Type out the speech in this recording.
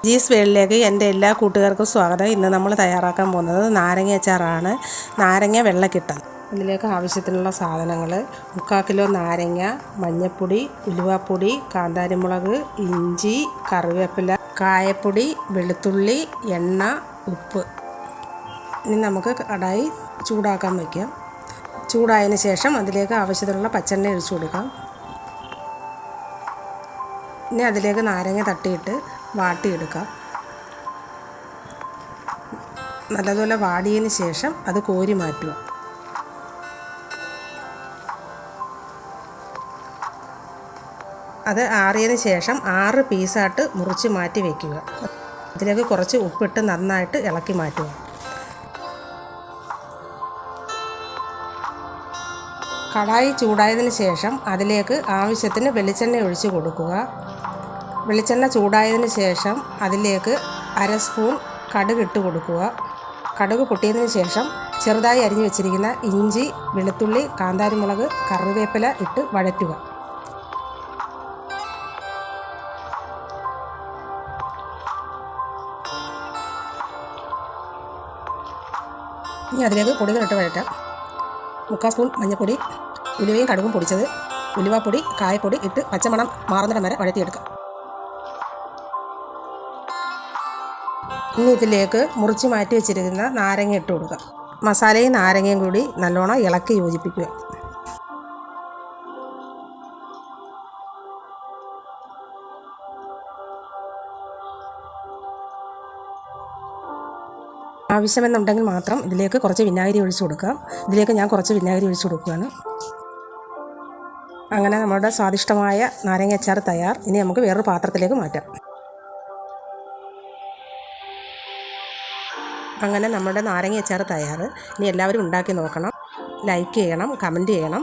ജീസ് വേളിലേക്ക് എൻ്റെ എല്ലാ കൂട്ടുകാർക്കും സ്വാഗതം. ഇന്ന് നമ്മൾ തയ്യാറാക്കാൻ പോകുന്നത് നാരങ്ങ അച്ചാറാണ്. നാരങ്ങ വെള്ളക്കിട്ടത്. ഇതിലേക്ക് ആവശ്യത്തിനുള്ള സാധനങ്ങൾ: 3/4 കിലോ നാരങ്ങ, മഞ്ഞൾപ്പൊടി, ഉലുവാപ്പൊടി, കാന്താരിമുളക്, ഇഞ്ചി, കറിവേപ്പില, കായപ്പൊടി, വെളുത്തുള്ളി, എണ്ണ, ഉപ്പ്. ഇനി നമുക്ക് കടായി ചൂടാക്കാൻ വയ്ക്കാം. ചൂടായതിന് ശേഷം അതിലേക്ക് ആവശ്യത്തിനുള്ള പച്ചെണ്ണ ഒഴിച്ചു കൊടുക്കാം. ഇനി അതിലേക്ക് നാരങ്ങ തട്ടിയിട്ട് വാട്ടിയെടുക്കാം. നല്ലതുപോലെ വാടിയതിന് ശേഷം അത് കോരി മാറ്റുക. അത് ആറിയതിന് ശേഷം 6 പീസായിട്ട് മുറിച്ച് മാറ്റി വയ്ക്കുക. അതിലേക്ക് കുറച്ച് ഉപ്പിട്ട് നന്നായിട്ട് ഇളക്കി മാറ്റുക. കടായി ചൂടായതിന് ശേഷം അതിലേക്ക് ആവശ്യത്തിന് വെളിച്ചെണ്ണ ഒഴിച്ച് കൊടുക്കുക. വെളിച്ചെണ്ണ ചൂടായതിന് ശേഷം അതിലേക്ക് 1/2 സ്പൂൺ കടുക് ഇട്ട് കൊടുക്കുക. കടുക് പൊട്ടിയതിന് ശേഷം ചെറുതായി അരിഞ്ഞു വെച്ചിരിക്കുന്ന ഇഞ്ചി, വെളുത്തുള്ളി, കാന്താരിമുളക്, കറിവേപ്പില ഇട്ട് വഴറ്റുക. ഇനി അതിലേക്ക് പൊടികളിട്ട് വഴറ്റാം. 3/4 സ്പൂൺ മഞ്ഞൾപ്പൊടി, ഉലുവയും കടുകും പൊടിച്ചത്, ഉലുവാപ്പൊടി, കായപ്പൊടി ഇട്ട് പച്ചമണം മാറുന്നിടം വരെ വഴറ്റിയെടുക്കാം. ഇനി ഇതിലേക്ക് മുറിച്ച് മാറ്റി വെച്ചിരിക്കുന്ന നാരങ്ങ ഇട്ട് കൊടുക്കുക. മസാലയും നാരങ്ങയും കൂടി നല്ലോണം ഇളക്കി യോജിപ്പിക്കുക. ആവശ്യമെന്നുണ്ടെങ്കിൽ മാത്രം ഇതിലേക്ക് കുറച്ച് വിനാഗിരി ഒഴിച്ചു കൊടുക്കാം. ഇതിലേക്ക് ഞാൻ കുറച്ച് വിനാഗിരി ഒഴിച്ചു കൊടുക്കുകയാണ്. അങ്ങനെ നമ്മുടെ സ്വാദിഷ്ടമായ നാരങ്ങ അച്ചാർ തയ്യാർ. ഇനി നമുക്ക് വേറൊരു പാത്രത്തിലേക്ക് മാറ്റാം. അങ്ങനെ നമ്മുടെ നാരങ്ങ അച്ചാർ തയ്യാർ. ഇനി എല്ലാവരും ഉണ്ടാക്കി നോക്കണം. ലൈക്ക് ചെയ്യണം, കമൻറ്റ് ചെയ്യണം.